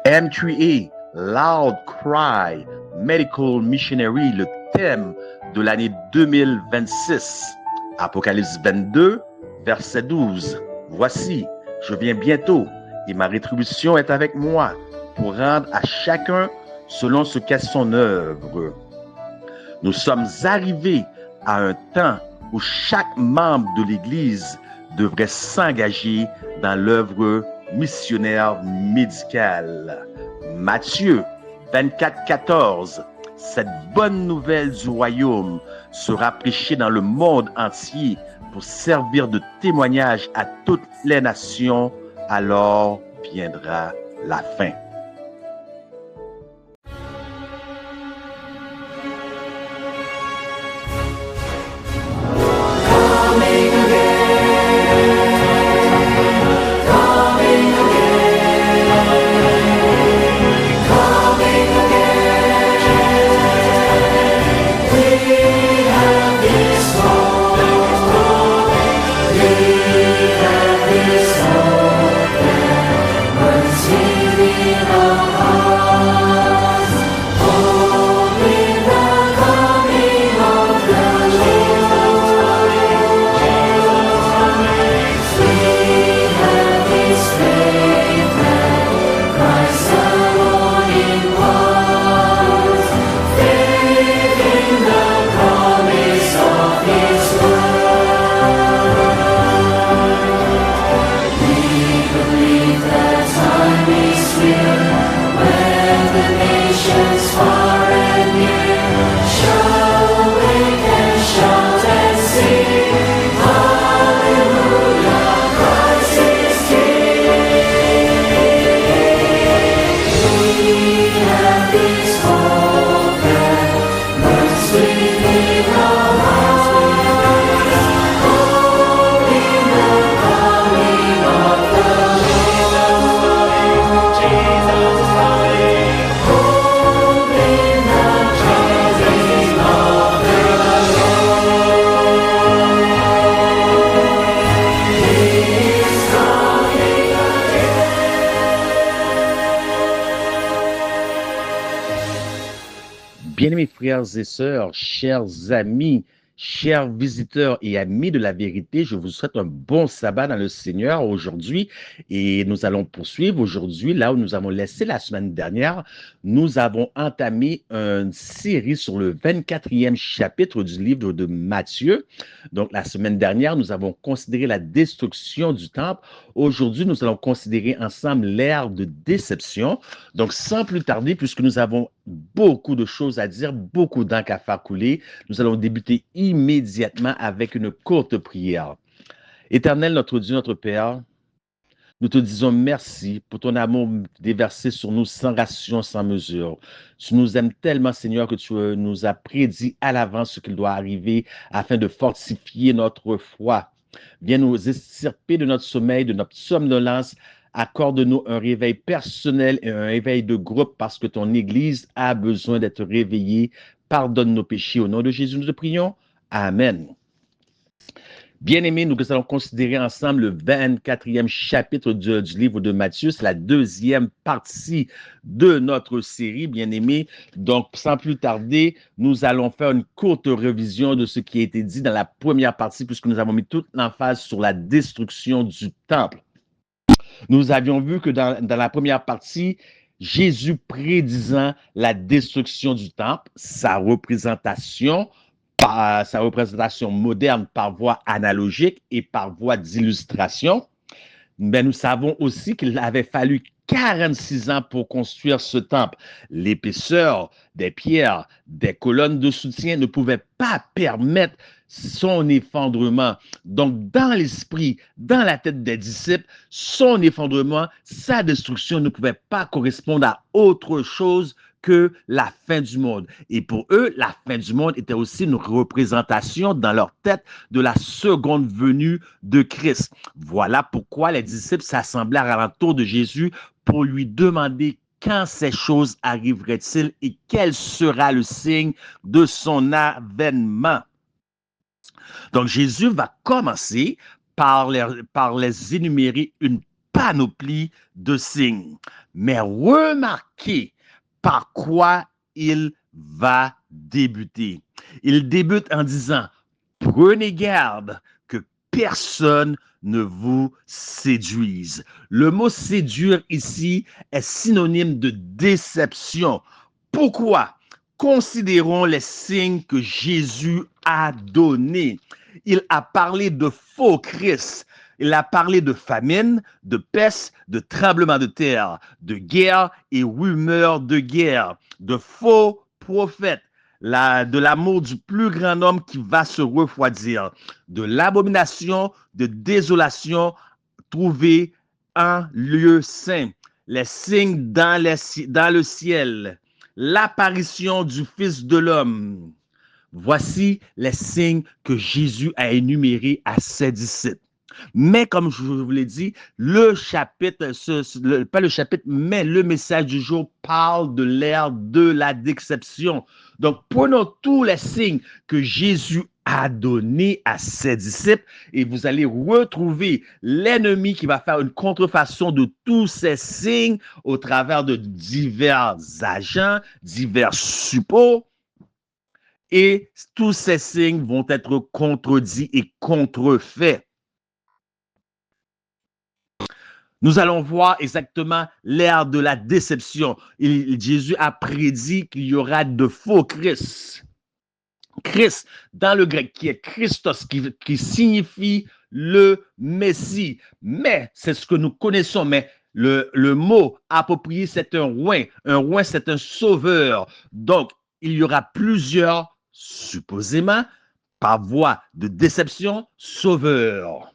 M3A, Loud Cry, Medical Missionary, le thème de l'année 2026. Apocalypse 22, verset 12. Voici, je viens bientôt et ma rétribution est avec moi pour rendre à chacun selon ce qu'est son œuvre. Nous sommes arrivés à un temps où chaque membre de l'Église devrait s'engager dans l'œuvre missionnaire médicale. Matthieu 24, 14. Cette bonne nouvelle du royaume sera prêchée dans le monde entier pour servir de témoignage à toutes les nations. Alors viendra la fin. Bien-aimés frères et sœurs, chers amis, chers visiteurs et amis de la vérité, je vous souhaite un bon sabbat dans le Seigneur aujourd'hui et nous allons poursuivre aujourd'hui là où nous avons laissé la semaine dernière. Nous avons entamé une série sur le 24e chapitre du livre de Matthieu. Donc la semaine dernière, nous avons considéré la destruction du temple. Aujourd'hui, nous allons considérer ensemble l'ère de déception. Donc sans plus tarder, puisque nous avons beaucoup de choses à dire, beaucoup d'encre à faire couler. Nous allons débuter immédiatement avec une courte prière. Éternel, notre Dieu, notre Père, nous te disons merci pour ton amour déversé sur nous sans ration, sans mesure. Tu nous aimes tellement, Seigneur, que tu nous as prédit à l'avance ce qu'il doit arriver afin de fortifier notre foi. Viens nous extirper de notre sommeil, de notre somnolence. Accorde-nous un réveil personnel et un réveil de groupe parce que ton Église a besoin d'être réveillée. Pardonne nos péchés. Au nom de Jésus, nous te prions. Amen. Bien-aimés, nous allons considérer ensemble le 24e chapitre du livre de Matthieu. C'est la deuxième partie de notre série, bien-aimés. Donc, sans plus tarder, nous allons faire une courte révision de ce qui a été dit dans la première partie, puisque nous avons mis toute l'emphase sur la destruction du temple. Nous avions vu que dans la première partie, Jésus prédisant la destruction du temple, sa représentation moderne par voie analogique et par voie d'illustration. Mais nous savons aussi qu'il avait fallu 46 ans pour construire ce temple. L'épaisseur des pierres, des colonnes de soutien ne pouvait pas permettre son effondrement. Donc, dans l'esprit, dans la tête des disciples, son effondrement, sa destruction ne pouvait pas correspondre à autre chose que la fin du monde. Et pour eux, la fin du monde était aussi une représentation dans leur tête de la seconde venue de Christ. Voilà pourquoi les disciples s'assemblèrent alentour de Jésus pour lui demander quand ces choses arriveraient-ils et quel sera le signe de son avènement. Donc, Jésus va commencer par les énumérer une panoplie de signes. Mais remarquez par quoi il va débuter. Il débute en disant, prenez garde que personne ne vous séduise. Le mot séduire ici est synonyme de déception. Pourquoi? Considérons les signes que Jésus a donnés. Il a parlé de faux Christ. Il a parlé de famine, de peste, de tremblement de terre, de guerre et rumeurs de guerre, de faux prophètes, de l'amour du plus grand homme qui va se refroidir, de l'abomination, de désolation trouvée en lieu saint, les signes dans le ciel, l'apparition du Fils de l'homme. Voici les signes que Jésus a énumérés à ses disciples. Mais comme je vous l'ai dit, le chapitre, pas le chapitre, mais le message du jour parle de l'ère de la déception. Donc, prenons tous les signes que Jésus a donnés à ses disciples et vous allez retrouver l'ennemi qui va faire une contrefaçon de tous ces signes au travers de divers agents, divers suppôts. Et tous ces signes vont être contredits et contrefaits. Nous allons voir exactement l'ère de la déception. Jésus a prédit qu'il y aura de faux Christ. Christ, dans le grec, qui est Christos, qui signifie le Messie. Mais, c'est ce que nous connaissons, mais le mot approprié, c'est un roi. Un roi, c'est un sauveur. Donc, il y aura plusieurs, supposément, par voie de déception, sauveurs.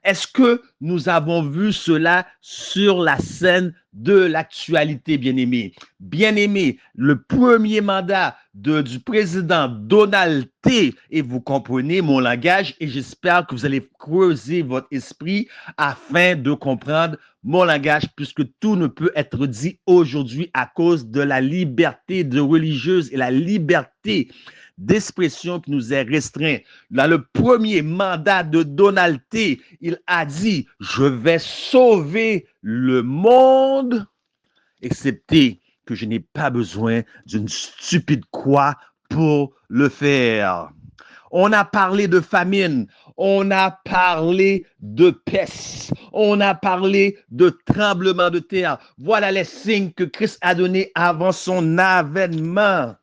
Est-ce que nous avons vu cela sur la scène de l'actualité, bien-aimés? Bien-aimés, le premier mandat du président Donald T, et vous comprenez mon langage, et j'espère que vous allez creuser votre esprit afin de comprendre mon langage, puisque tout ne peut être dit aujourd'hui à cause de la liberté de religieuse et la liberté d'expression qui nous est restreint. Dans le premier mandat de Donald T, il a dit, je vais sauver le monde, excepté que je n'ai pas besoin d'une stupide croix pour le faire. On a parlé de famine, on a parlé de peste, on a parlé de tremblement de terre. Voilà les signes que Christ a donnés avant son avènement.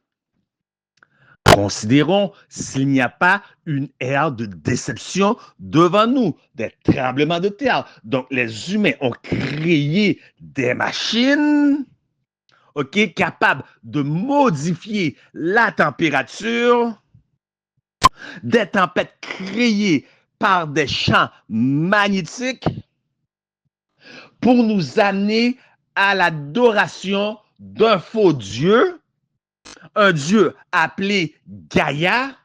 Considérons s'il n'y a pas une ère de déception devant nous, des tremblements de terre. Donc, les humains ont créé des machines, capables de modifier la température, des tempêtes créées par des champs magnétiques pour nous amener à l'adoration d'un faux Dieu, un Dieu appelé Gaïa,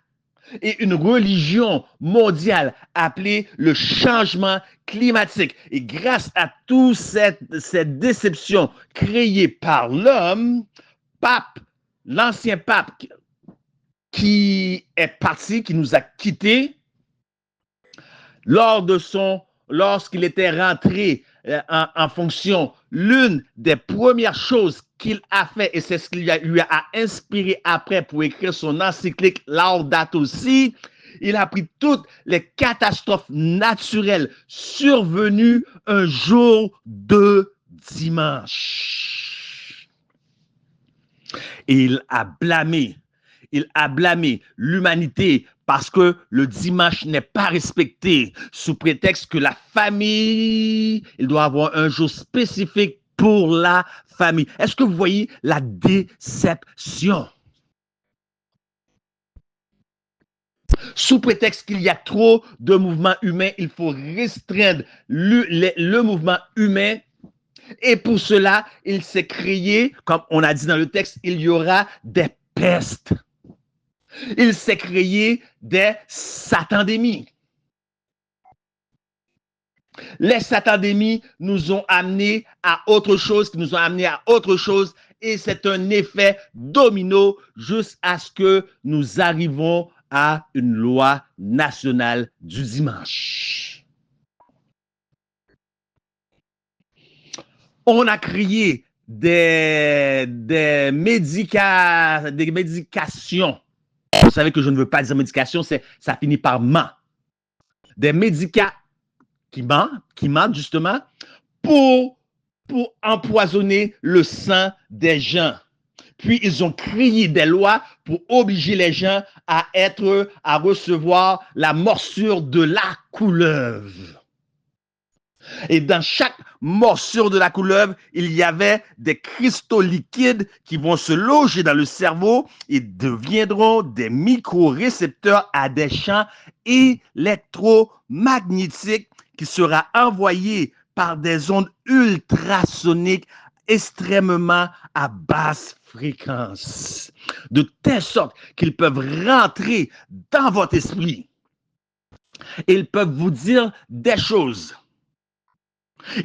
et une religion mondiale appelée le changement climatique. Et grâce à toute cette déception créée par l'homme, l'ancien pape qui est parti, qui nous a quittés, lorsqu'il était rentré en fonction, l'une des premières choses qu'il a fait, et c'est ce qui lui a inspiré après pour écrire son encyclique Laudato Si, il a pris toutes les catastrophes naturelles survenues un jour de dimanche. Et il a blâmé l'humanité parce que le dimanche n'est pas respecté sous prétexte que la famille, il doit avoir un jour spécifique pour la famille. Est-ce que vous voyez la déception? Sous prétexte qu'il y a trop de mouvements humains, il faut restreindre le mouvement humain. Et pour cela, il s'est créé, comme on a dit dans le texte, il y aura des pestes. Il s'est créé des satandémies. Les satandémies nous ont amenés à autre chose, et c'est un effet domino jusqu'à ce que nous arrivons à une loi nationale du dimanche. On a créé des médications. Vous savez que je ne veux pas dire médication, ça finit par man. Des médicaments qui mentent justement pour, pour empoisonner le sang des gens. Puis ils ont créé des lois pour obliger les gens à recevoir la morsure de la couleuvre. Et dans chaque morsure de la couleuvre, il y avait des cristaux liquides qui vont se loger dans le cerveau et deviendront des micro-récepteurs à des champs électromagnétiques qui sera envoyés par des ondes ultrasoniques extrêmement à basse fréquence, de telle sorte qu'ils peuvent rentrer dans votre esprit. Ils peuvent vous dire des choses.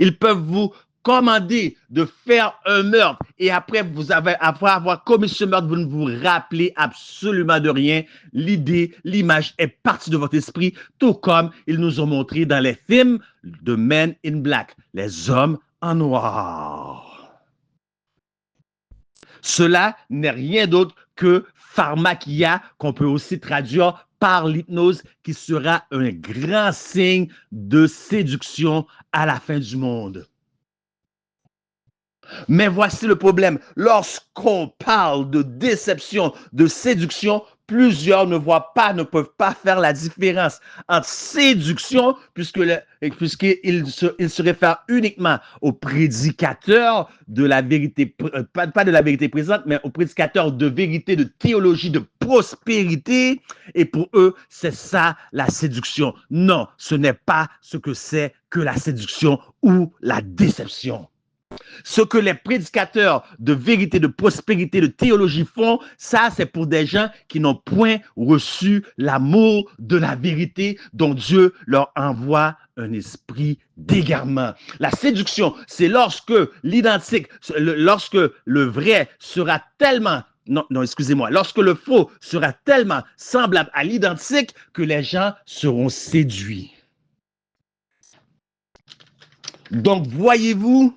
Ils peuvent vous commander de faire un meurtre et après avoir commis ce meurtre, vous ne vous rappelez absolument de rien. L'idée, l'image est partie de votre esprit, tout comme ils nous ont montré dans les films de Men in Black, les hommes en noir. Cela n'est rien d'autre que pharmakia, qu'on peut aussi traduire par l'hypnose, qui sera un grand signe de séduction à la fin du monde. Mais voici le problème. Lorsqu'on parle de déception, de séduction, plusieurs ne peuvent pas faire la différence entre séduction, puisqu'il se réfère uniquement aux prédicateurs de la vérité, pas de la vérité présente, mais aux prédicateurs de vérité, de théologie, de prospérité. Et pour eux, c'est ça la séduction. Non, ce n'est pas ce que c'est que la séduction ou la déception. Ce que les prédicateurs de vérité, de prospérité, de théologie font, ça, c'est pour des gens qui n'ont point reçu l'amour de la vérité dont Dieu leur envoie un esprit d'égarement. La séduction, c'est lorsque l'identique, lorsque le vrai sera tellement lorsque le faux sera tellement semblable à l'identique que les gens seront séduits. Donc, voyez-vous,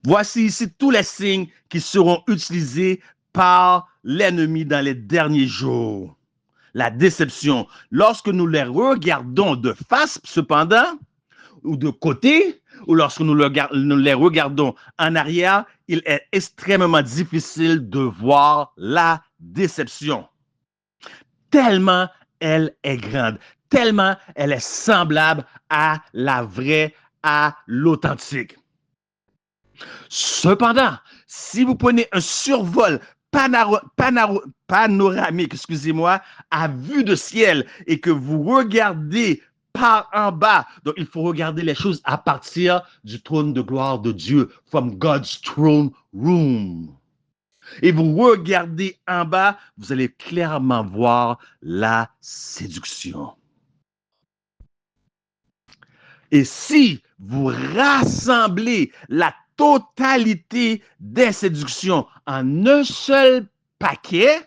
voici ici tous les signes qui seront utilisés par l'ennemi dans les derniers jours. La déception, lorsque nous les regardons de face, cependant, ou de côté, ou lorsque nous les regardons en arrière, il est extrêmement difficile de voir la déception. Tellement elle est grande, tellement elle est semblable à la vraie, à l'authentique. Cependant, si vous prenez un survol panoramique, excusez-moi, à vue de ciel et que vous regardez par en bas, donc il faut regarder les choses à partir du trône de gloire de Dieu, from God's throne room. Et vous regardez en bas, vous allez clairement voir la séduction. Et si vous rassemblez la totalité des séductions en un seul paquet,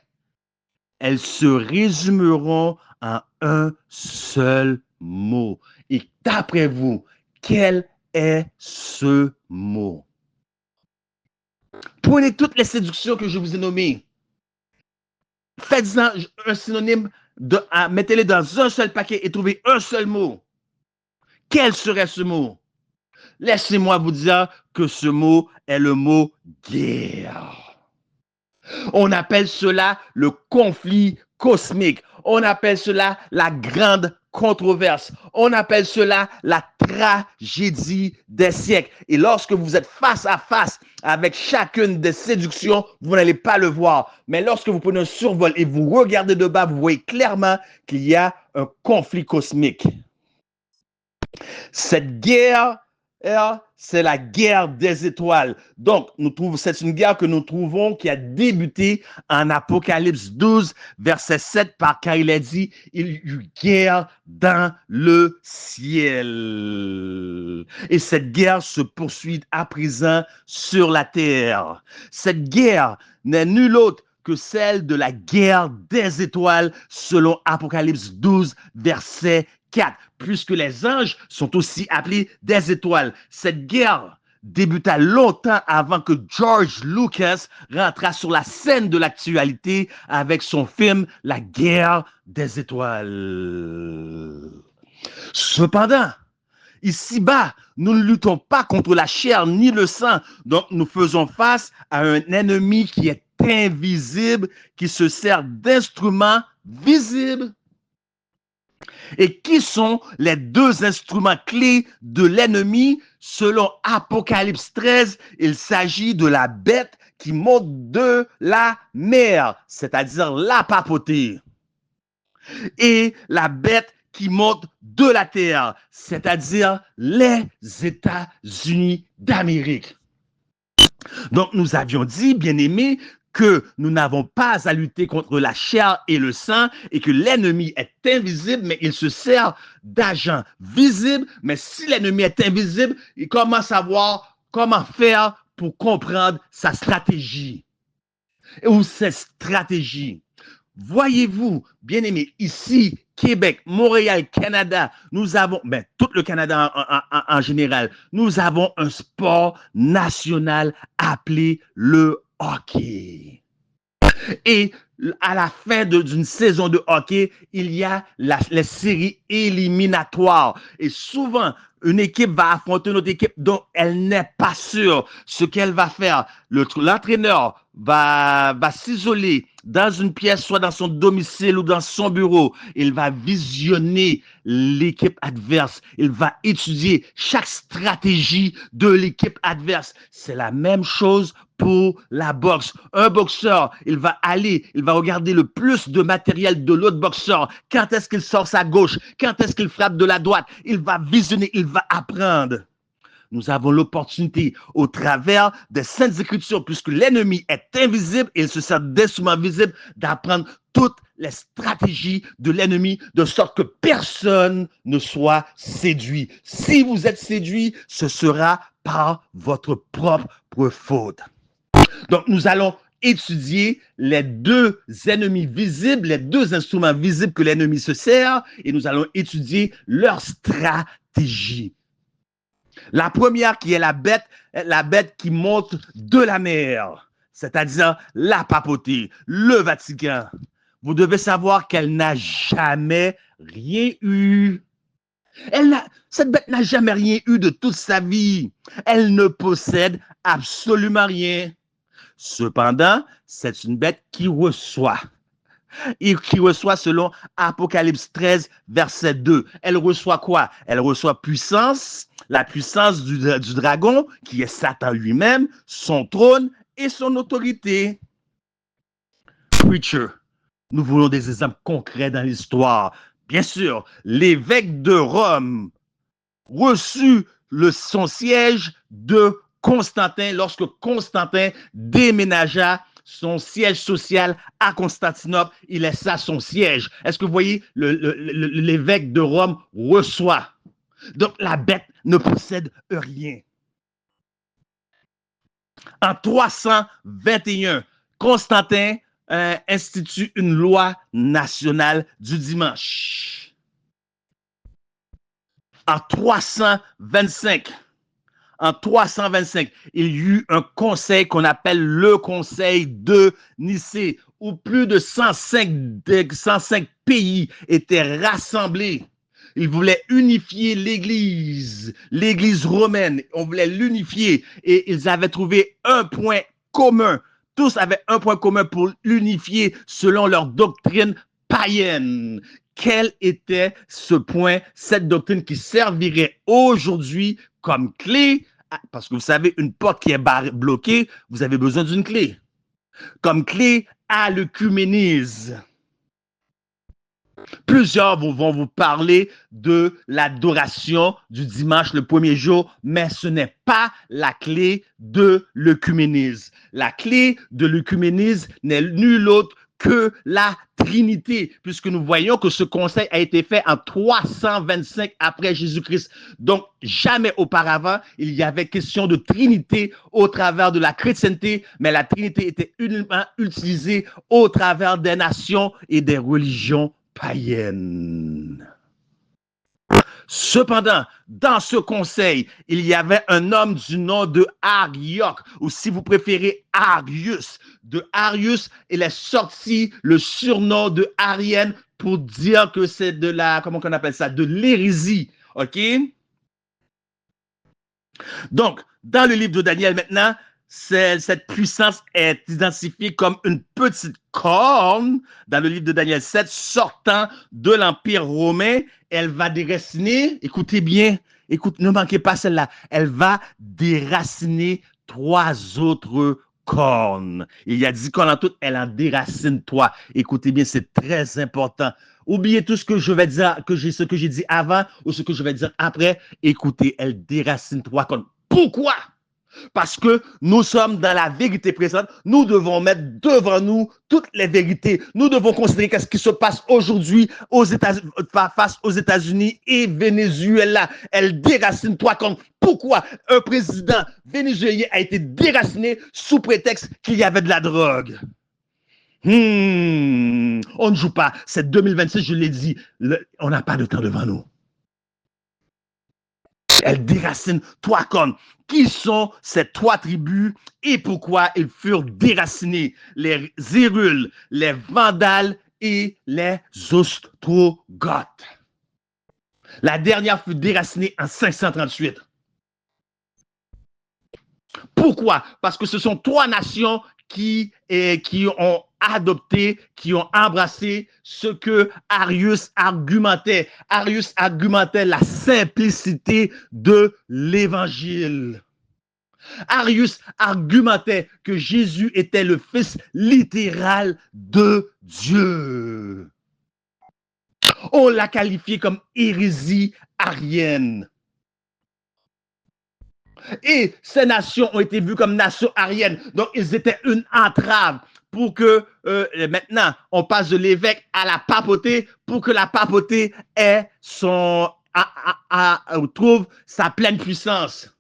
elles se résumeront en un seul mot. Et d'après vous, quel est ce mot? Prenez toutes les séductions que je vous ai nommées. Faites-en un synonyme, mettez-les dans un seul paquet et trouvez un seul mot. Quel serait ce mot? Laissez-moi vous dire que ce mot est le mot guerre. On appelle cela le conflit cosmique. On appelle cela la grande controverse. On appelle cela la tragédie des siècles. Et lorsque vous êtes face à face avec chacune des séductions, vous n'allez pas le voir. Mais lorsque vous prenez un survol et vous regardez de bas, vous voyez clairement qu'il y a un conflit cosmique. Cette guerre, c'est la guerre des étoiles. Donc, c'est une guerre que nous trouvons qui a débuté en Apocalypse 12, verset 7, car il est dit, il y eut guerre dans le ciel. Et cette guerre se poursuit à présent sur la terre. Cette guerre n'est nulle autre que celle de la guerre des étoiles, selon Apocalypse 12, verset 4, puisque les anges sont aussi appelés des étoiles. Cette guerre débuta longtemps avant que George Lucas rentra sur la scène de l'actualité avec son film La Guerre des Étoiles. Cependant, ici-bas, nous ne luttons pas contre la chair ni le sang, donc nous faisons face à un ennemi qui est invisible, qui se sert d'instruments visibles. Et qui sont les deux instruments clés de l'ennemi? Selon Apocalypse 13, il s'agit de la bête qui monte de la mer, c'est-à-dire la papauté, et la bête qui monte de la terre, c'est-à-dire les États-Unis d'Amérique. Donc, nous avions dit, bien aimés, que nous n'avons pas à lutter contre la chair et le sang et que l'ennemi est invisible, mais il se sert d'agents visibles. Mais si l'ennemi est invisible, il commence à voir comment faire pour comprendre sa stratégie ou ses stratégies. Voyez-vous, bien aimés, ici, Québec, Montréal, Canada, nous avons, tout le Canada en général, nous avons un sport national appelé le hockey. Et à la fin d'une saison de hockey, il y a les séries éliminatoires. Et souvent, une équipe va affronter une autre équipe dont elle n'est pas sûre ce qu'elle va faire. L'entraîneur va s'isoler dans une pièce, soit dans son domicile ou dans son bureau. Il va visionner l'équipe adverse. Il va étudier chaque stratégie de l'équipe adverse. C'est la même chose pour la boxe. Un boxeur, il va regarder le plus de matériel de l'autre boxeur. Quand est-ce qu'il sort sa gauche? Quand est-ce qu'il frappe de la droite? Il va visionner, il va apprendre. Nous avons l'opportunité, au travers des Saintes Écritures, puisque l'ennemi est invisible et il se sert d'instruments visibles, d'apprendre toutes les stratégies de l'ennemi, de sorte que personne ne soit séduit. Si vous êtes séduit, ce sera par votre propre faute. Donc, nous allons étudier les deux ennemis visibles, les deux instruments visibles que l'ennemi se sert, et nous allons étudier leur stratégie. La première qui est la bête qui monte de la mer, c'est-à-dire la papauté, le Vatican. Vous devez savoir qu'elle n'a jamais rien eu. Cette bête n'a jamais rien eu de toute sa vie. Elle ne possède absolument rien. Cependant, c'est une bête qui reçoit. Et qui reçoit selon Apocalypse 13, verset 2. Elle reçoit quoi? Elle reçoit puissance, la puissance du dragon, qui est Satan lui-même, son trône et son autorité. Preacher, nous voulons des exemples concrets dans l'histoire. Bien sûr, l'évêque de Rome reçut son siège de Constantin lorsque Constantin déménagea son siège social à Constantinople, il laissa son siège. Est-ce que vous voyez, l'évêque de Rome reçoit. Donc, la bête ne possède rien. En 321, Constantin institue une loi nationale du dimanche. En 325, il y eut un conseil qu'on appelle le conseil de Nicée, où plus de 105 pays étaient rassemblés. Ils voulaient unifier l'Église romaine. On voulait l'unifier et ils avaient trouvé un point commun. Tous avaient un point commun pour l'unifier selon leur doctrine païenne. Quel était ce point, cette doctrine qui servirait aujourd'hui comme clé? Parce que vous savez, une porte qui est bloquée, vous avez besoin d'une clé. Comme clé à l'œcuménisme. Plusieurs vont vous parler de l'adoration du dimanche, le premier jour, mais ce n'est pas la clé de l'œcuménisme. La clé de l'œcuménisme n'est nulle autre que la Trinité, puisque nous voyons que ce conseil a été fait en 325 après Jésus-Christ. Donc, jamais auparavant, il y avait question de Trinité au travers de la chrétienté, mais la Trinité était uniquement utilisée au travers des nations et des religions païennes. Cependant, dans ce conseil, il y avait un homme du nom de Arioch, ou si vous préférez Arius. De Arius, il est sorti le surnom de Arienne pour dire que c'est de la, comment on appelle ça, de l'hérésie. OK? Donc, dans le livre de Daniel maintenant, cette puissance est identifiée comme une petite corne dans le livre de Daniel 7 sortant de l'Empire romain. Elle va déraciner, écoutez bien, ne manquez pas celle-là, elle va déraciner 3 autres cornes. Il y a 10 cornes en tout, elle en déracine 3. Écoutez bien, c'est très important. Oubliez tout ce que je vais dire, ce que j'ai dit avant ou ce que je vais dire après. Écoutez, elle déracine 3 cornes. Pourquoi? Parce que nous sommes dans la vérité présente. Nous devons mettre devant nous toutes les vérités. Nous devons considérer ce qui se passe aujourd'hui face aux États-Unis et Venezuela. Elle déracine 3 cornes. Pourquoi un président vénézuélien a été déraciné sous prétexte qu'il y avait de la drogue? On ne joue pas. C'est 2026, je l'ai dit. On n'a pas de temps devant nous. Elle déracine 3 cornes. Qui sont ces 3 tribus et pourquoi ils furent déracinés? Les Hérules, les Vandales et les Ostrogoths. La dernière fut déracinée en 538. Pourquoi? Parce que ce sont 3 nations qui ont adopté, qui ont embrassé ce que Arius argumentait. Arius argumentait la simplicité de l'évangile. Arius argumentait que Jésus était le fils littéral de Dieu. On l'a qualifié comme hérésie arienne. Et ces nations ont été vues comme nations ariennes. Donc, ils étaient une entrave pour que maintenant, on passe de l'évêque à la papauté pour que la papauté trouve sa pleine puissance.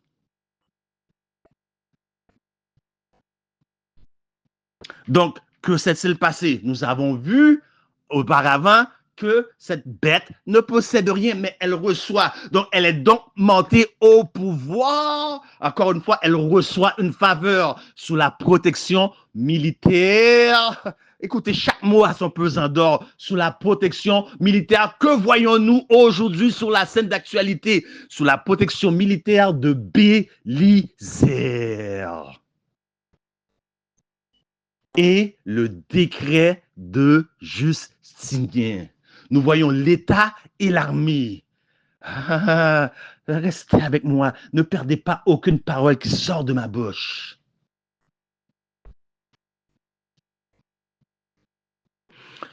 Donc, que s'est-il passé? Nous avons vu auparavant que cette bête ne possède rien, mais elle reçoit. Donc, elle est donc montée au pouvoir. Encore une fois, elle reçoit une faveur sous la protection militaire. Écoutez, chaque mot a son pesant d'or. Sous la protection militaire, que voyons-nous aujourd'hui sur la scène d'actualité? Sous la protection militaire de Bélisère. Et le décret de Justinien. Nous voyons l'État et l'armée. Restez avec moi. Ne perdez pas aucune parole qui sort de ma bouche.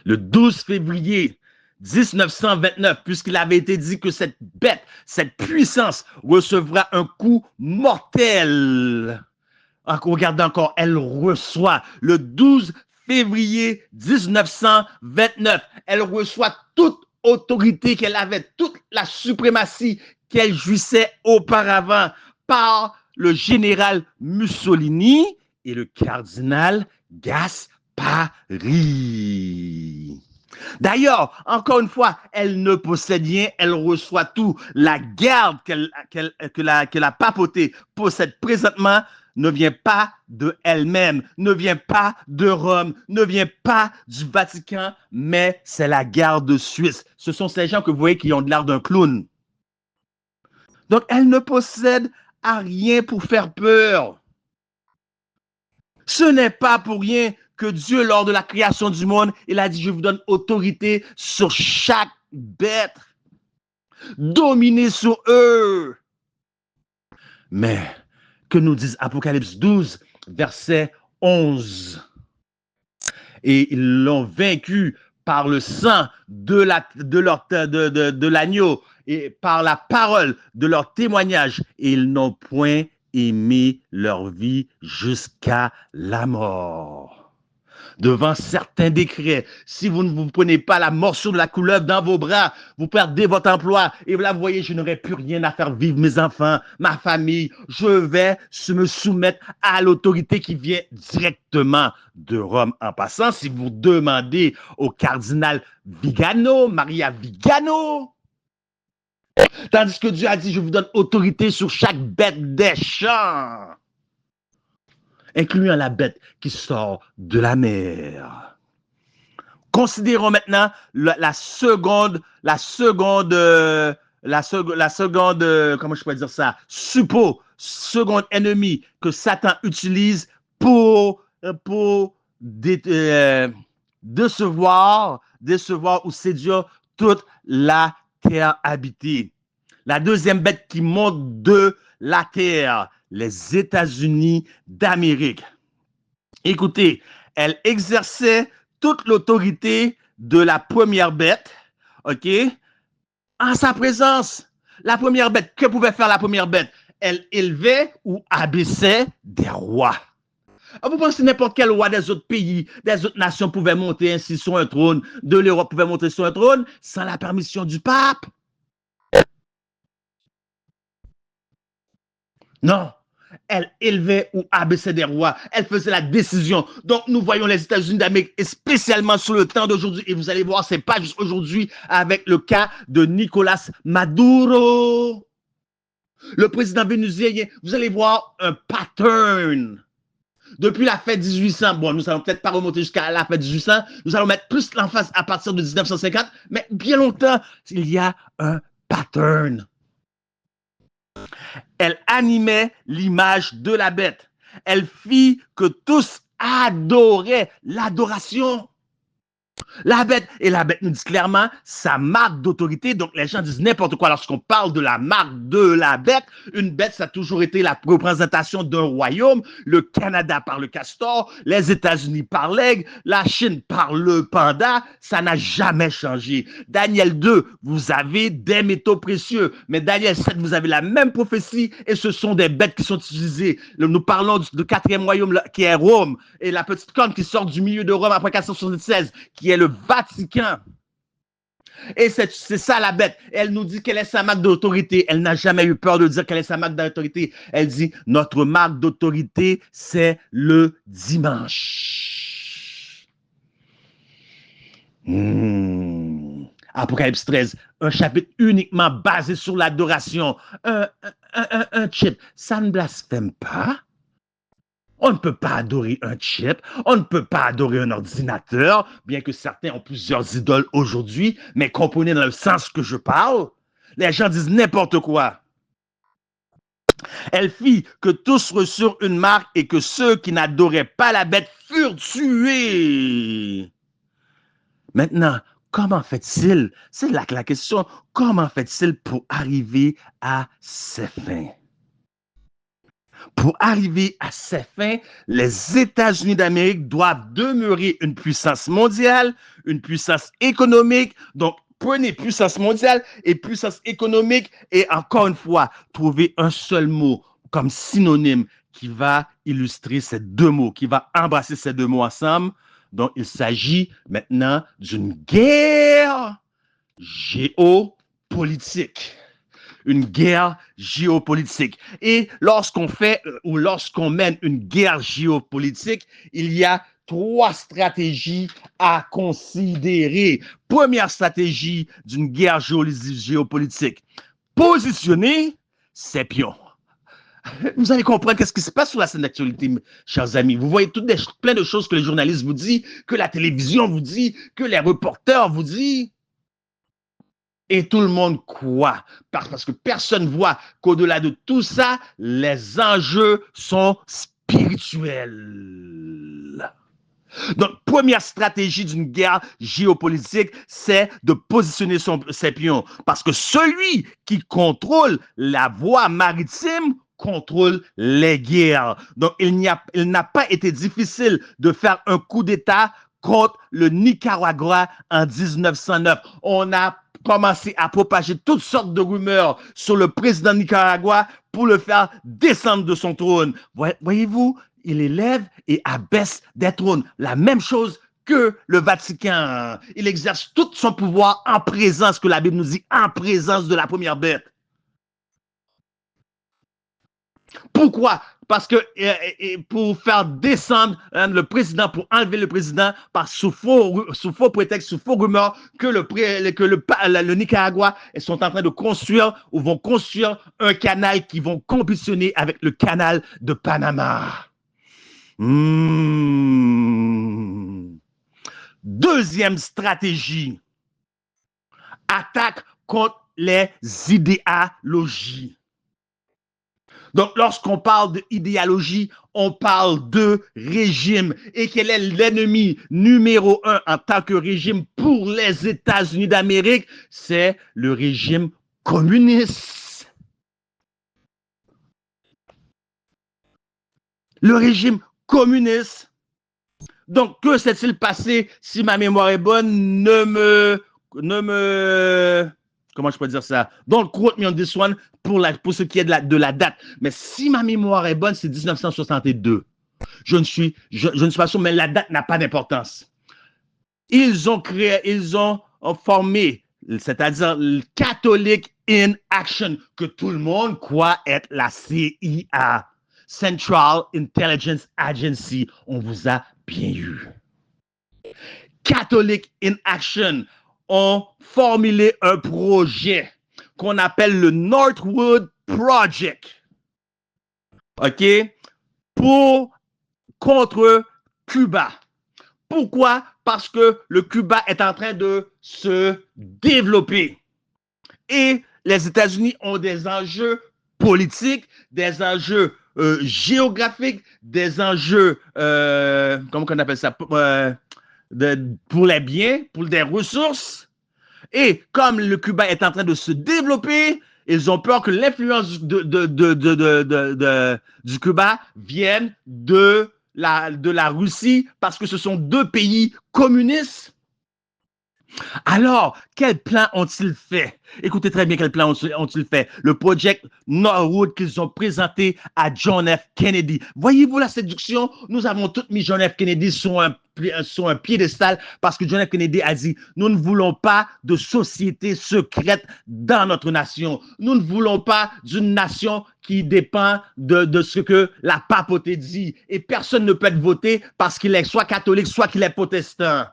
Le 12 février 1929, puisqu'il avait été dit que cette bête, cette puissance recevra un coup mortel. Regardez encore, elle reçoit le 12 février 1929. Elle reçoit toute autorité qu'elle avait, toute la suprématie qu'elle jouissait auparavant par le général Mussolini et le cardinal Gaspari. D'ailleurs, encore une fois, elle ne possède rien, elle reçoit tout. La garde que la papauté possède présentement ne vient pas de elle-même, ne vient pas de Rome, ne vient pas du Vatican, mais c'est la garde suisse. Ce sont ces gens que vous voyez qui ont de l'air d'un clown. Donc, elle ne possède à rien pour faire peur. Ce n'est pas pour rien que Dieu, lors de la création du monde, il a dit, je vous donne autorité sur chaque bête. Dominez sur eux. Mais, que nous dit Apocalypse 12, verset 11. Et ils l'ont vaincu par le sang de l'agneau et par la parole de leur témoignage. Et ils n'ont point aimé leur vie jusqu'à la mort. Devant certains décrets, si vous ne vous prenez pas la morsure de la couleuvre dans vos bras, vous perdez votre emploi. Et là, vous voyez, je n'aurai plus rien à faire vivre mes enfants, ma famille. Je vais me soumettre à l'autorité qui vient directement de Rome. En passant, si vous demandez au cardinal Vigano, Maria Vigano, Tandis que Dieu a dit, je vous donne autorité sur chaque bête des champs, incluant la bête qui sort de la mer. Considérons maintenant la seconde, comment je peux dire ça, seconde ennemi que Satan utilise pour décevoir ou séduire toute la terre habitée. La deuxième bête qui monte de la terre, les États-Unis d'Amérique. Écoutez, elle exerçait toute l'autorité de la première bête, OK, en sa présence. La première bête, que pouvait faire la première bête? Elle élevait ou abaissait des rois. Vous pensez n'importe quel roi des autres pays, des autres nations pouvait monter ainsi sur un trône, de l'Europe pouvait monter sur un trône sans la permission du pape? Non. Elle élevait ou abaissait des rois. Elle faisait la décision. Donc, nous voyons les États-Unis d'Amérique, et spécialement sur le temps d'aujourd'hui. Et vous allez voir, c'est pas juste aujourd'hui avec le cas de Nicolas Maduro, le président vénézuélien. Vous allez voir un pattern. Depuis la fête 1800, bon, nous allons peut-être pas remonter jusqu'à la fête 1800, nous allons mettre plus l'emphase à partir de 1950, mais bien longtemps, il y a un pattern. Elle animait l'image de la bête. Elle fit que tous adoraient l'adoration. La bête, et la bête nous dit clairement sa marque d'autorité. Donc les gens disent n'importe quoi lorsqu'on parle de la marque de la bête. Une bête, ça a toujours été la représentation d'un royaume. Le Canada par le castor, les États-Unis par l'aigle, la Chine par le panda. Ça n'a jamais changé. Daniel 2, vous avez des métaux précieux. Mais Daniel 7, vous avez la même prophétie et ce sont des bêtes qui sont utilisées. Nous parlons du quatrième royaume qui est Rome et la petite corne qui sort du milieu de Rome après 476 qui est le Vatican. Et c'est ça la bête. Elle nous dit quelle est sa marque d'autorité. Elle n'a jamais eu peur de dire quelle est sa marque d'autorité. Elle dit notre marque d'autorité, c'est le dimanche. Apocalypse 13, un chapitre uniquement basé sur l'adoration. Un chip, ça ne blasphème pas. On ne peut pas adorer un chip, on ne peut pas adorer un ordinateur, bien que certains ont plusieurs idoles aujourd'hui, mais comprenez dans le sens que je parle. Les gens disent n'importe quoi. Elle fit que tous reçurent une marque et que ceux qui n'adoraient pas la bête furent tués. Maintenant, comment fait-il? C'est là que la question, comment fait-il pour arriver à ses fins? Pour arriver à ses fins, les États-Unis d'Amérique doivent demeurer une puissance mondiale, une puissance économique. Donc, prenez puissance mondiale et puissance économique et encore une fois, trouvez un seul mot comme synonyme qui va illustrer ces deux mots, qui va embrasser ces deux mots ensemble. Donc, il s'agit maintenant d'une guerre géopolitique. Une guerre géopolitique. Et lorsqu'on fait ou lorsqu'on mène une guerre géopolitique, il y a trois stratégies à considérer. Première stratégie d'une guerre géopolitique, positionner ses pions. Vous allez comprendre qu'est-ce qui se passe sur la scène d'actualité, chers amis. Vous voyez plein de choses que les journalistes vous disent, que la télévision vous dit, que les reporters vous disent. Et tout le monde croit, parce que personne ne voit qu'au-delà de tout ça, les enjeux sont spirituels. Donc, première stratégie d'une guerre géopolitique, c'est de positionner ses pions. Parce que celui qui contrôle la voie maritime contrôle les guerres. Donc, il n'a pas été difficile de faire un coup d'État contre le Nicaragua en 1909. On a commencé à propager toutes sortes de rumeurs sur le président Nicaragua pour le faire descendre de son trône. Voyez-vous, il élève et abaisse des trônes. La même chose que le Vatican. Il exerce tout son pouvoir en présence, que la Bible nous dit, en présence de la première bête. Pourquoi? parce que pour faire descendre le président, pour enlever le président sous faux prétexte, sous faux rumeur que le Nicaragua sont en train de construire ou vont construire un canal qui vont compétitionner avec le canal de Panama. Deuxième stratégie, attaque contre les idéologies. Donc, lorsqu'on parle d'idéologie, on parle de régime. Et quel est l'ennemi numéro 1 en tant que régime pour les États-Unis d'Amérique? C'est le régime communiste. Le régime communiste. Donc, que s'est-il passé, si ma mémoire est bonne, comment je peux dire ça? Don't quote me on this one pour ce qui est de la date. Mais si ma mémoire est bonne, c'est 1962. Je ne suis pas sûr, mais la date n'a pas d'importance. Ils ont formé, c'est-à-dire le Catholic in Action, que tout le monde croit être la CIA, Central Intelligence Agency. On vous a bien eu. Catholic in Action ont formulé un projet qu'on appelle le Northwood Project. OK? Contre Cuba. Pourquoi? Parce que le Cuba est en train de se développer. Et les États-Unis ont des enjeux politiques, des enjeux géographiques, des enjeux, comment on appelle ça, pour les biens, pour des ressources. Et comme le Cuba est en train de se développer, ils ont peur que l'influence du Cuba vienne de la Russie, parce que ce sont deux pays communistes. Alors, quel plan ont-ils fait? Écoutez très bien quel plan ont-ils fait. Le Project Northwood qu'ils ont présenté à John F. Kennedy. Voyez-vous la séduction? Nous avons tous mis John F. Kennedy sur un piédestal parce que John F. Kennedy a dit, nous ne voulons pas de société secrète dans notre nation. Nous ne voulons pas d'une nation qui dépend de ce que la papauté dit. Et personne ne peut être voté parce qu'il est soit catholique, soit qu'il est protestant.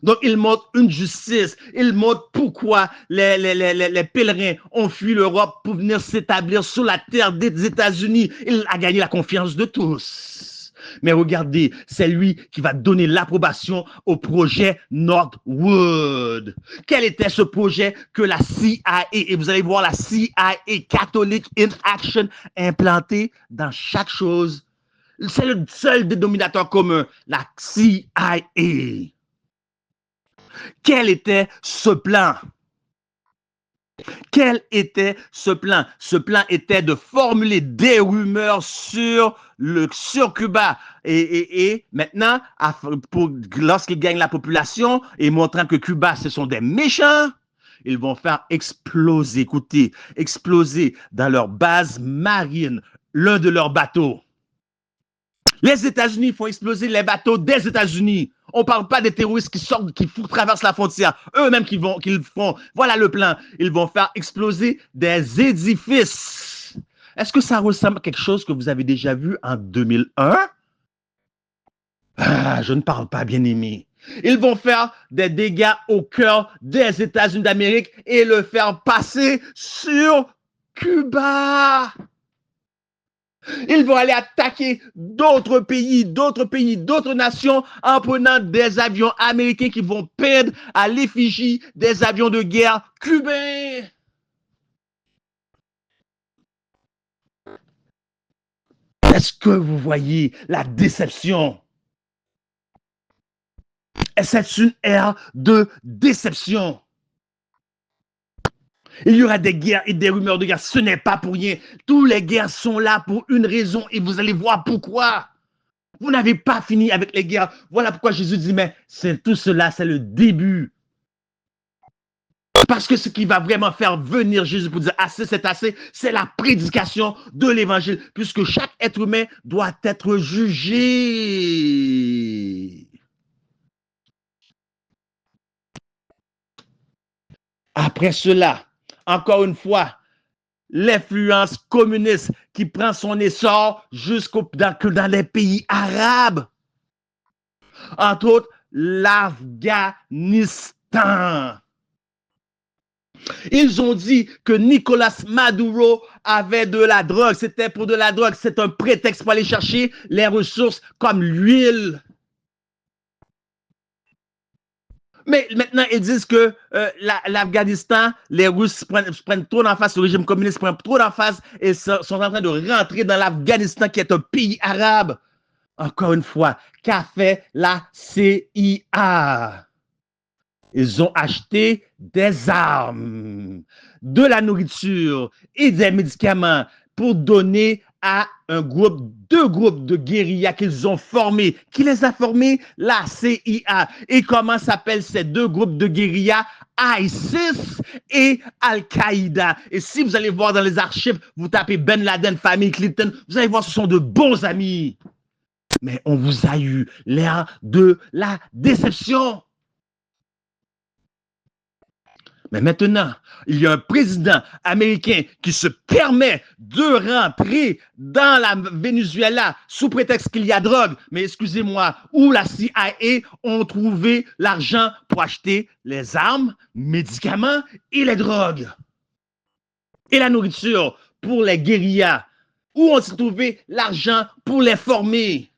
Donc, il montre une justice. Il montre pourquoi les pèlerins ont fui l'Europe pour venir s'établir sur la terre des États-Unis. Il a gagné la confiance de tous. Mais regardez, c'est lui qui va donner l'approbation au projet Northwood. Quel était ce projet que la CIA, et vous allez voir la CIA, Catholic in Action, implantée dans chaque chose. C'est le seul dénominateur commun, la CIA. Quel était ce plan? Quel était ce plan? Ce plan était de formuler des rumeurs sur Cuba. Et maintenant, lorsqu'ils gagnent la population et montrant que Cuba, ce sont des méchants, ils vont faire exploser, écoutez, exploser dans leur base marine l'un de leurs bateaux. Les États-Unis font exploser les bateaux des États-Unis. On ne parle pas des terroristes qui sortent, qui traversent la frontière. Eux-mêmes qu'ils font. Voilà le plan. Ils vont faire exploser des édifices. Est-ce que ça ressemble à quelque chose que vous avez déjà vu en 2001? Ah, je ne parle pas, bien aimé. Ils vont faire des dégâts au cœur des États-Unis d'Amérique et le faire passer sur Cuba. Ils vont aller attaquer d'autres pays, d'autres nations en prenant des avions américains qui vont perdre à l'effigie des avions de guerre cubains. Est-ce que vous voyez la déception? C'est une ère de déception. Il y aura des guerres et des rumeurs de guerre. Ce n'est pas pour rien. Toutes les guerres sont là pour une raison et vous allez voir pourquoi. Vous n'avez pas fini avec les guerres. Voilà pourquoi Jésus dit, mais tout cela, c'est le début. Parce que ce qui va vraiment faire venir Jésus pour dire assez, c'est la prédication de l'évangile, puisque chaque être humain doit être jugé. Après cela, encore une fois, l'influence communiste qui prend son essor dans les pays arabes, entre autres l'Afghanistan. Ils ont dit que Nicolas Maduro avait de la drogue. C'était pour de la drogue. C'est un prétexte pour aller chercher les ressources comme l'huile. Mais maintenant, ils disent que l'Afghanistan, les Russes prennent trop d'en face, le régime communiste prend trop d'en face et sont en train de rentrer dans l'Afghanistan qui est un pays arabe. Encore une fois, qu'a fait la CIA? Ils ont acheté des armes, de la nourriture et des médicaments pour donner à deux groupes de guérillas qu'ils ont formés. Qui les a formés? La CIA. Et comment s'appellent ces deux groupes de guérillas? ISIS et Al-Qaïda. Et si vous allez voir dans les archives, vous tapez Ben Laden, famille Clinton, vous allez voir, ce sont de bons amis. Mais on vous a eu l'air de la déception. Mais maintenant, il y a un président américain qui se permet de rentrer dans la Venezuela sous prétexte qu'il y a drogue. Mais excusez-moi, où la CIA ont trouvé l'argent pour acheter les armes, médicaments et les drogues et la nourriture pour les guérillas? Où ont-ils trouvé l'argent pour les former?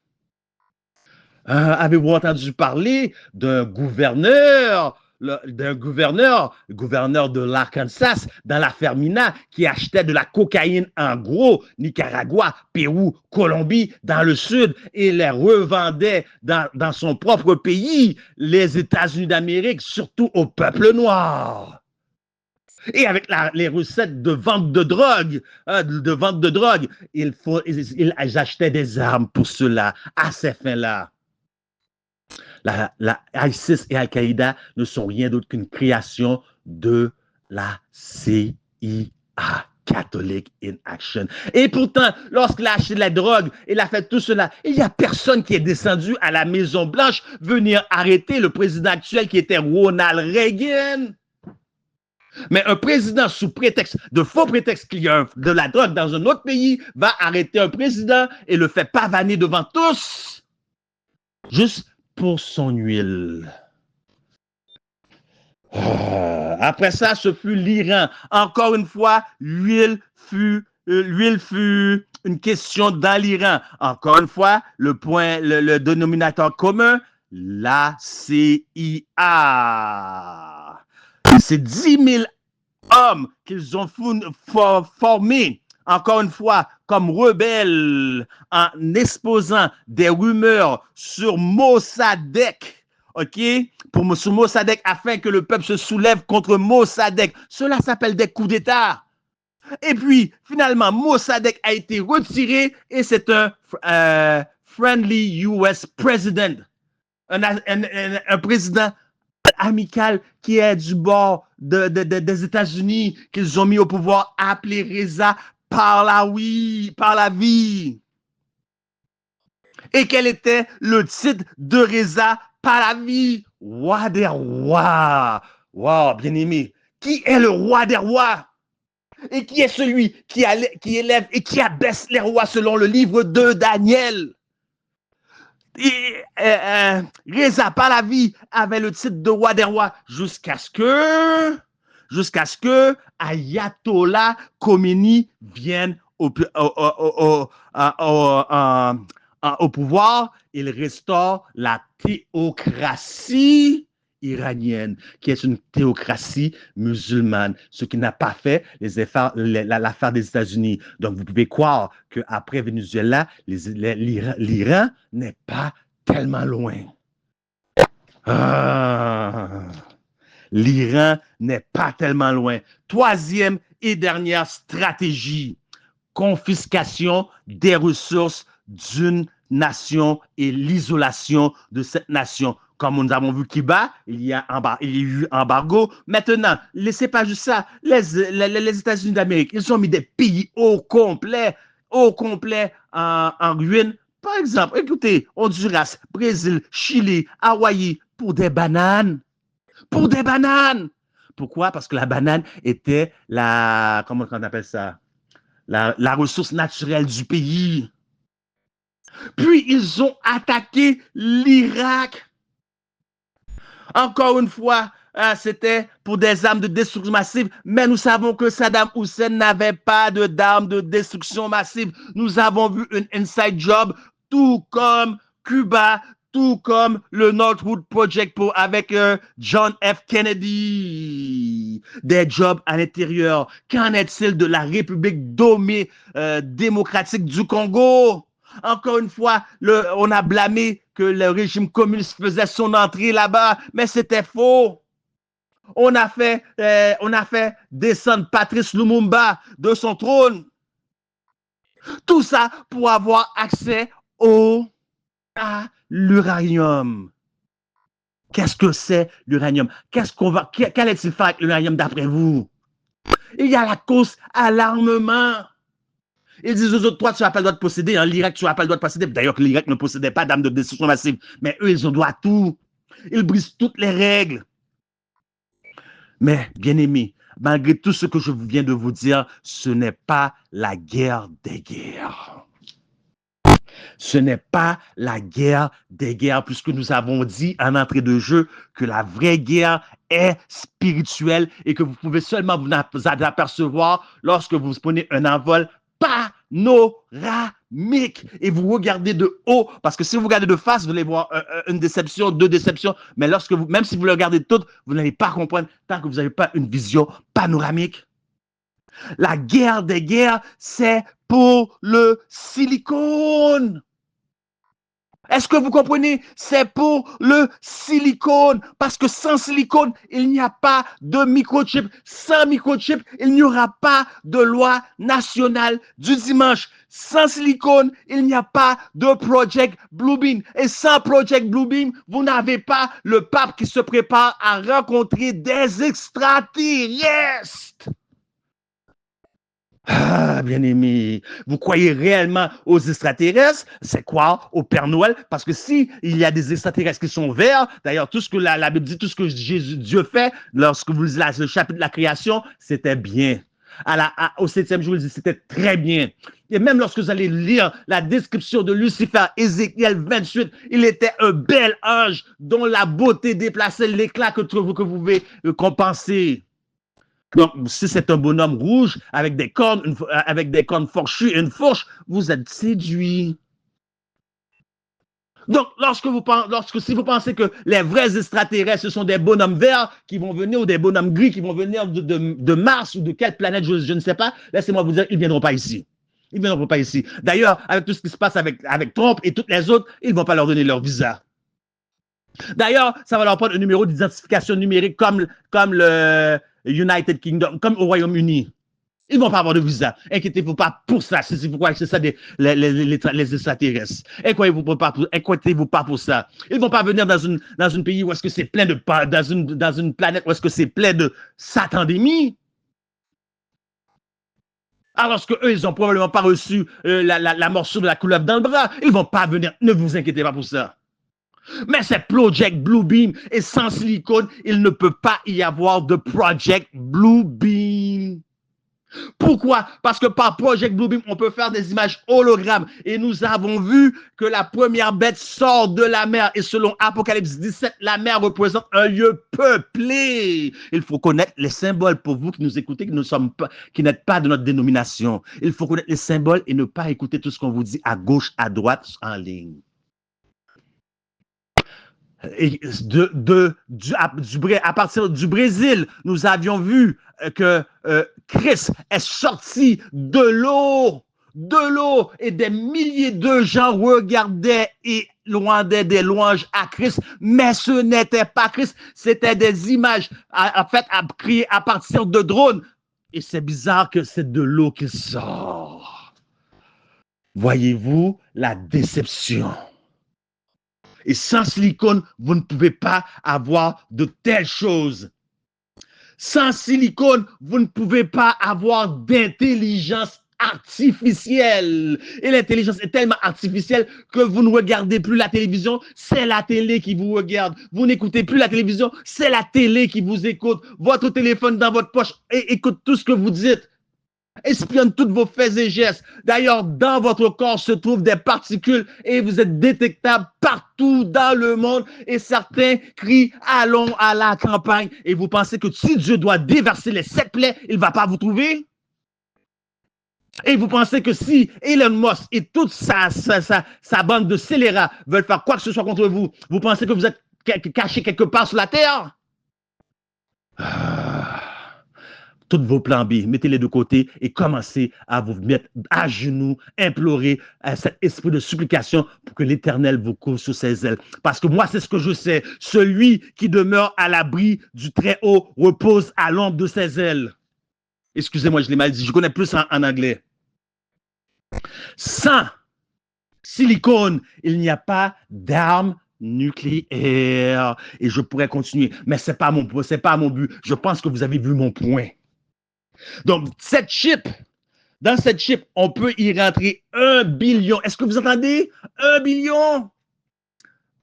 Avez-vous entendu parler d'un gouverneur de l'Arkansas, dans la Fermina, qui achetait de la cocaïne en gros, Nicaragua, Pérou, Colombie, dans le sud, et les revendait dans son propre pays, les États-Unis d'Amérique, surtout au peuple noir. Et avec les recettes de vente de drogue, ils achetaient des armes pour cela, à ces fins-là. La ISIS et Al-Qaïda ne sont rien d'autre qu'une création de la CIA, Catholic in Action. Et pourtant, lorsqu'il a acheté de la drogue, il a fait tout cela, il n'y a personne qui est descendu à la Maison-Blanche venir arrêter le président actuel qui était Ronald Reagan. Mais un président sous faux prétexte qu'il y a de la drogue dans un autre pays va arrêter un président et le fait pavaner devant tous. Juste pour son huile. Après ça, ce fut l'Iran. Encore une fois, l'huile fut une question dans l'Iran. Encore une fois, le dénominateur commun, la CIA. C'est 10 000 hommes qu'ils ont formés, encore une fois, comme rebelles, en exposant des rumeurs sur Mossadegh, ok, sur Mossadegh, afin que le peuple se soulève contre Mossadegh. Cela s'appelle des coups d'État. Et puis, finalement, Mossadegh a été retiré et c'est un friendly US president, un président amical qui est du bord des États-Unis, qu'ils ont mis au pouvoir, appelé Reza Pahlavi. Et quel était le titre de Reza Pahlavi? Roi des rois. Wow, bien aimé. Qui est le roi des rois? Et qui est celui qui élève et qui abaisse les rois selon le livre de Daniel? Reza Pahlavi avait le titre de roi des rois jusqu'à ce que Ayatollah Khomeini vienne au pouvoir. Il restaure la théocratie iranienne, qui est une théocratie musulmane, ce qui n'a pas fait l'affaire des États-Unis. Donc, vous pouvez croire qu'après Venezuela, l'Iran n'est pas tellement loin. L'Iran n'est pas tellement loin. Troisième et dernière stratégie, confiscation des ressources d'une nation et l'isolation de cette nation. Comme nous avons vu Cuba, il y a eu embargo. Maintenant, laissez pas juste ça. Les États-Unis d'Amérique, ils ont mis des pays au complet en ruine. Par exemple, écoutez, Honduras, Brésil, Chili, Hawaï, pour des bananes. Pourquoi? Parce que la banane était comment on appelle ça? La ressource naturelle du pays. Puis, ils ont attaqué l'Irak. Encore une fois, c'était pour des armes de destruction massive, mais nous savons que Saddam Hussein n'avait pas d'armes de destruction massive. Nous avons vu un inside job, tout comme Cuba, tout comme le Northwood Project avec John F. Kennedy. Des jobs à l'intérieur. Qu'en est-il de la République démocratique du Congo? Encore une fois, on a blâmé que le régime communiste faisait son entrée là-bas, mais c'était faux. On a fait descendre Patrice Lumumba de son trône. Tout ça pour avoir accès à l'uranium. Qu'est-ce que c'est l'uranium? Qu'allait-il faire avec l'uranium d'après vous? Il y a la course à l'armement. Ils disent aux autres, toi, tu n'as pas le droit de posséder. En l'Irak, tu n'as pas le droit de posséder. D'ailleurs, que l'Irak ne possédait pas d'armes de destruction massive. Mais eux, ils ont droit à tout. Ils brisent toutes les règles. Mais, bien aimés, malgré tout ce que je viens de vous dire, ce n'est pas la guerre des guerres. Ce n'est pas la guerre des guerres, puisque nous avons dit en entrée de jeu que la vraie guerre est spirituelle et que vous pouvez seulement vous apercevoir lorsque vous prenez un envol panoramique et vous regardez de haut, parce que si vous regardez de face, vous allez voir une déception, deux déceptions, mais même si vous le regardez toutes, vous n'allez pas comprendre tant que vous n'avez pas une vision panoramique. La guerre des guerres, c'est pour le silicone. Est-ce que vous comprenez? C'est pour le silicone. Parce que sans silicone, il n'y a pas de microchip. Sans microchip, il n'y aura pas de loi nationale du dimanche. Sans silicone, il n'y a pas de Project Bluebeam. Et sans Project Bluebeam, vous n'avez pas le pape qui se prépare à rencontrer des extraterrestres. Ah, bien aimé, vous croyez réellement aux extraterrestres? C'est quoi? Au Père Noël? Parce que si il y a des extraterrestres qui sont verts, d'ailleurs, tout ce que la Bible dit, tout ce que Dieu fait, lorsque vous lisez le chapitre de la création, c'était bien. Au 7e jour, il dit c'était très bien. Et même lorsque vous allez lire la description de Lucifer, Ézéchiel 28, il était un bel ange dont la beauté déplaçait l'éclat que vous pouvez compenser. Donc, si c'est un bonhomme rouge avec des cornes fourchues et une fourche, vous êtes séduit. Donc, si vous pensez que les vrais extraterrestres, ce sont des bonhommes verts qui vont venir ou des bonhommes gris qui vont venir de Mars ou de quelle planète, je ne sais pas, laissez-moi vous dire, ils ne viendront pas ici. Ils ne viendront pas ici. D'ailleurs, avec tout ce qui se passe avec Trump et toutes les autres, ils ne vont pas leur donner leur visa. D'ailleurs, ça va leur prendre un numéro d'identification numérique comme le United Kingdom, comme au Royaume-Uni. Ils ne vont pas avoir de visa. Inquiétez-vous pas pour ça. Si vous croyez que c'est ça les extraterrestres. Inquiétez-vous pas pour ça. Ils ne vont pas venir dans un pays où est-ce que c'est plein dans une planète où est-ce que c'est plein de satandémie. Alors qu'eux, ils n'ont probablement pas reçu la morsure de la couleuvre dans le bras. Ils ne vont pas venir. Ne vous inquiétez pas pour ça. Mais c'est Project Bluebeam et sans silicone, il ne peut pas y avoir de Project Bluebeam. Pourquoi? Parce que par Project Bluebeam, on peut faire des images hologrammes. Et nous avons vu que la première bête sort de la mer. Et selon Apocalypse 17, la mer représente un lieu peuplé. Il faut connaître les symboles pour vous qui nous écoutez, qui n'êtes pas de notre dénomination. Il faut connaître les symboles et ne pas écouter tout ce qu'on vous dit à gauche, à droite, en ligne. Et à partir du Brésil, nous avions vu que Christ est sorti de l'eau, et des milliers de gens regardaient et louaient des louanges à Christ, mais ce n'était pas Christ, c'était des images créées à partir de drones. Et c'est bizarre que c'est de l'eau qui sort. Voyez-vous la déception? Et sans silicone, vous ne pouvez pas avoir de telles choses. Sans silicone, vous ne pouvez pas avoir d'intelligence artificielle. Et l'intelligence est tellement artificielle que vous ne regardez plus la télévision, c'est la télé qui vous regarde. Vous n'écoutez plus la télévision, c'est la télé qui vous écoute. Votre téléphone dans votre poche et écoute tout ce que vous dites. Espionne tous vos faits et gestes. D'ailleurs, dans votre corps se trouvent des particules et vous êtes détectable partout dans le monde. Et certains crient allons à la campagne. Et vous pensez que si Dieu doit déverser les 7 plaies, il ne va pas vous trouver? Et vous pensez que si Elon Musk et toute sa bande de scélérats veulent faire quoi que ce soit contre vous, vous pensez que vous êtes caché quelque part sur la terre? Tous vos plans B, mettez-les de côté et commencez à vous mettre à genoux, implorer à cet esprit de supplication pour que l'Éternel vous couvre sous ses ailes. Parce que moi, c'est ce que je sais. Celui qui demeure à l'abri du Très-Haut repose à l'ombre de ses ailes. Excusez-moi, je l'ai mal dit. Je connais plus en anglais. Sans silicone, il n'y a pas d'armes nucléaires. Et je pourrais continuer, mais ce n'est pas mon but. Je pense que vous avez vu mon point. Donc, dans cette chip, on peut y rentrer 1 billion. Est-ce que vous entendez? 1 billion?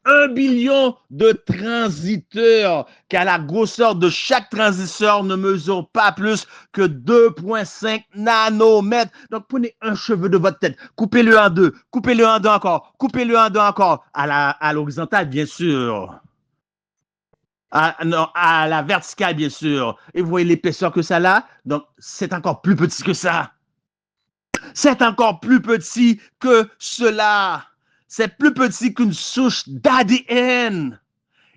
1 billion de transistors, car la grosseur de chaque transistor ne mesure pas plus que 2,5 nanomètres. Donc, prenez un cheveu de votre tête, coupez-le en deux, coupez-le en deux encore, coupez-le en deux encore, à l'horizontale, bien sûr. À la verticale, bien sûr. Et vous voyez l'épaisseur que ça a? Donc, c'est encore plus petit que ça. C'est encore plus petit que cela. C'est plus petit qu'une souche d'ADN.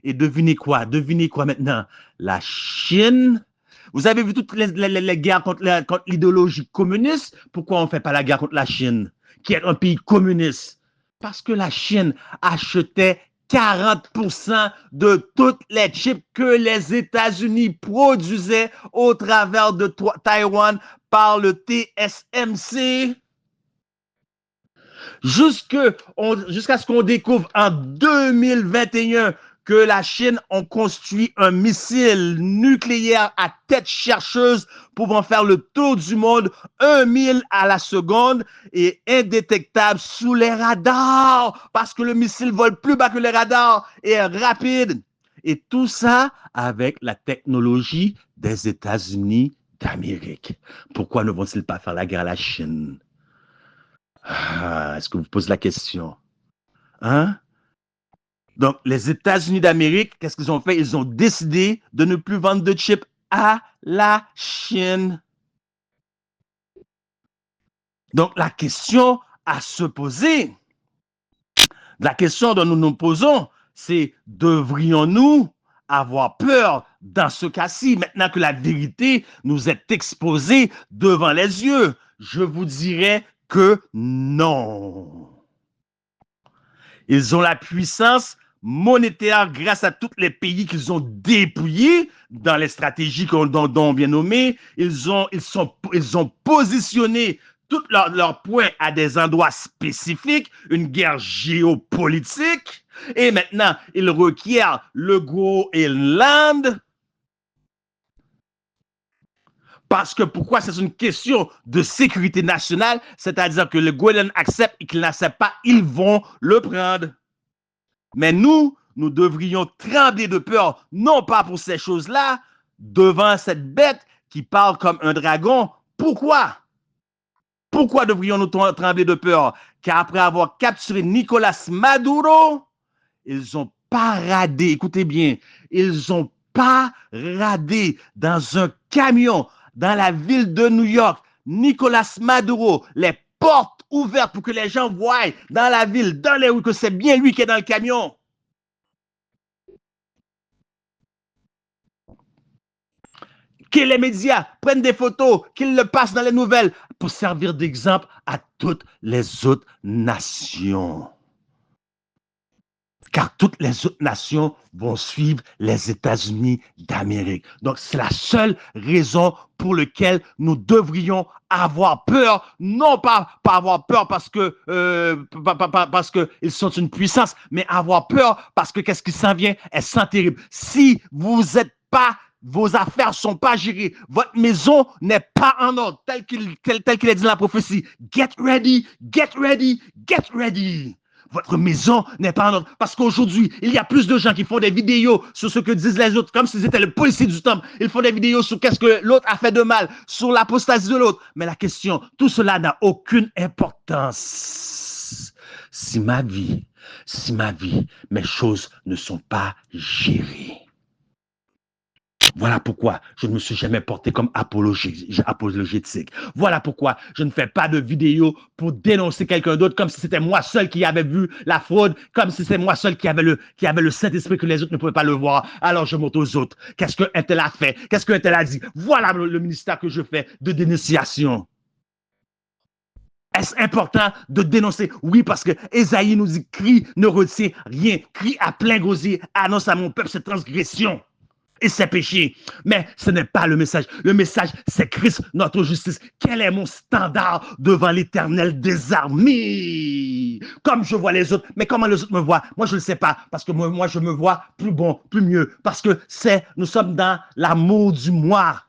Et devinez quoi? Devinez quoi maintenant? La Chine. Vous avez vu toutes les guerres contre l'idéologie communiste? Pourquoi on ne fait pas la guerre contre la Chine, qui est un pays communiste? Parce que la Chine achetait 40% de toutes les chips que les États-Unis produisaient au travers de Taïwan par le TSMC. Jusqu'à ce qu'on découvre en 2021 que la Chine a construit un missile nucléaire à tête chercheuse pouvant faire le tour du monde 1 mille à la seconde et indétectable sous les radars parce que le missile vole plus bas que les radars et est rapide. Et tout ça avec la technologie des États-Unis d'Amérique. Pourquoi ne vont-ils pas faire la guerre à la Chine? Est-ce que vous posez la question? Hein? Donc, les États-Unis d'Amérique, qu'est-ce qu'ils ont fait? Ils ont décidé de ne plus vendre de chips à la Chine. Donc, la question à se poser, la question dont nous nous posons, c'est devrions-nous avoir peur dans ce cas-ci, maintenant que la vérité nous est exposée devant les yeux? Je vous dirais que non. Ils ont la puissance monétaire grâce à tous les pays qu'ils ont dépouillés dans les stratégies dont on vient nommer. Ils ont positionné tous leurs points à des endroits spécifiques, une guerre géopolitique. Et maintenant, ils requièrent le Groenland. Parce que pourquoi? C'est une question de sécurité nationale, c'est-à-dire que le Groenland accepte et qu'il n'accepte pas, ils vont le prendre. Mais nous devrions trembler de peur, non pas pour ces choses-là, devant cette bête qui parle comme un dragon. Pourquoi? Pourquoi devrions-nous trembler de peur? Car après avoir capturé Nicolas Maduro, ils ont paradé, écoutez bien, ils ont paradé dans un camion dans la ville de New York, Nicolas Maduro, les portes ouvertes pour que les gens voient dans la ville, dans les rues, que c'est bien lui qui est dans le camion. Que les médias prennent des photos, qu'ils le passent dans les nouvelles pour servir d'exemple à toutes les autres nations. Car toutes les autres nations vont suivre les États-Unis d'Amérique. Donc, c'est la seule raison pour laquelle nous devrions avoir peur, non pas avoir peur parce qu'ils sont une puissance, mais avoir peur parce que qu'est-ce qui s'en vient est sans terrible. Si vous n'êtes pas vos affaires ne sont pas gérées. Votre maison n'est pas en ordre, tel qu'il est dit dans la prophétie. Get ready, get ready, get ready. Votre maison n'est pas en ordre. Parce qu'aujourd'hui, il y a plus de gens qui font des vidéos sur ce que disent les autres, comme s'ils étaient le policier du temple. Ils font des vidéos sur qu'est-ce que l'autre a fait de mal, sur l'apostasie de l'autre. Mais la question, tout cela n'a aucune importance. Si ma vie, mes choses ne sont pas gérées. Voilà pourquoi je ne me suis jamais porté comme apologétique. Voilà pourquoi je ne fais pas de vidéo pour dénoncer quelqu'un d'autre comme si c'était moi seul qui avait vu la fraude, comme si c'était moi seul qui avait le Saint-Esprit que les autres ne pouvaient pas le voir. Alors je montre aux autres. Qu'est-ce qu'un tel a fait? Qu'est-ce qu'un tel a dit? Voilà le ministère que je fais de dénonciation. Est-ce important de dénoncer? Oui, parce que Ésaïe nous dit, crie, ne retient rien. Crie à plein gosier, annonce à mon peuple cette transgression et ses péchés. Mais ce n'est pas le message. Le message, c'est Christ, notre justice. Quel est mon standard devant l'Éternel des armées? Comme je vois les autres. Mais comment les autres me voient? Moi, je ne le sais pas. Parce que moi, je me vois plus bon, plus mieux. Parce que nous sommes dans l'amour du moi.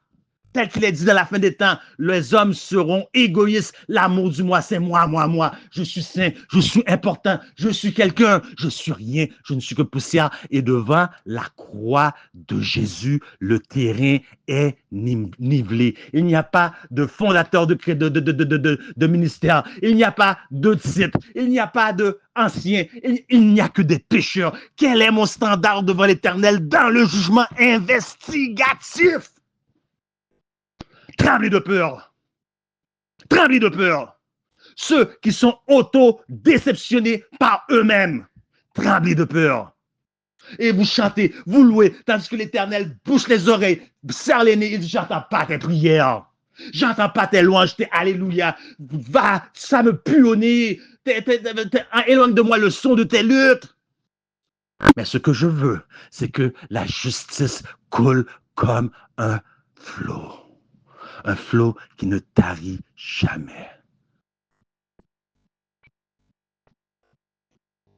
Tel qu'il est dit dans la fin des temps, les hommes seront égoïstes. L'amour du moi, c'est moi, moi, moi. Je suis saint, je suis important, je suis quelqu'un, je suis rien, je ne suis que poussière. Et devant la croix de Jésus, le terrain est nivelé. Il n'y a pas de fondateur de ministère. Il n'y a pas de titre. Il n'y a pas d'ancien. Il n'y a que des pécheurs. Quel est mon standard devant l'Éternel dans le jugement investigatif? Tremblez de peur. Tremblez de peur. Ceux qui sont auto-déceptionnés par eux-mêmes. Tremblez de peur. Et vous chantez, vous louez, tandis que l'Éternel bouche les oreilles, serre les nez, il dit, j'entends pas tes prières. J'entends pas tes louanges, tes alléluia. Va, ça me pue au nez. Éloigne de moi le son de tes luttes. Mais ce que je veux, c'est que la justice coule comme un flot. Un flot qui ne tarit jamais.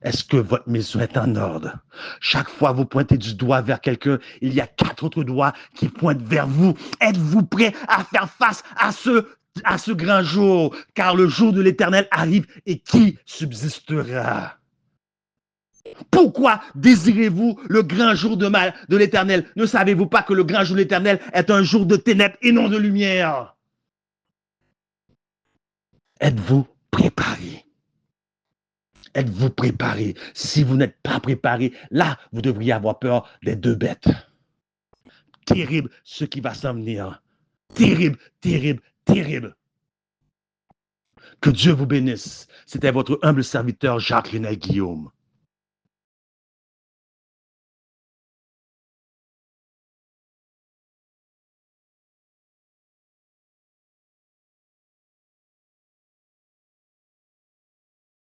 Est-ce que votre maison est en ordre? Chaque fois que vous pointez du doigt vers quelqu'un, il y a 4 autres doigts qui pointent vers vous. Êtes-vous prêt à faire face à ce grand jour? Car le jour de l'Éternel arrive et qui subsistera? Pourquoi désirez-vous le grand jour de l'Éternel? Ne savez-vous pas que le grand jour de l'Éternel est un jour de ténèbres et non de lumière? Êtes-vous préparé? Êtes-vous préparé? Si vous n'êtes pas préparé, là, vous devriez avoir peur des 2 bêtes. Terrible ce qui va s'en venir. Terrible, terrible, terrible. Que Dieu vous bénisse. C'était votre humble serviteur Jacques Lionel Guillaume.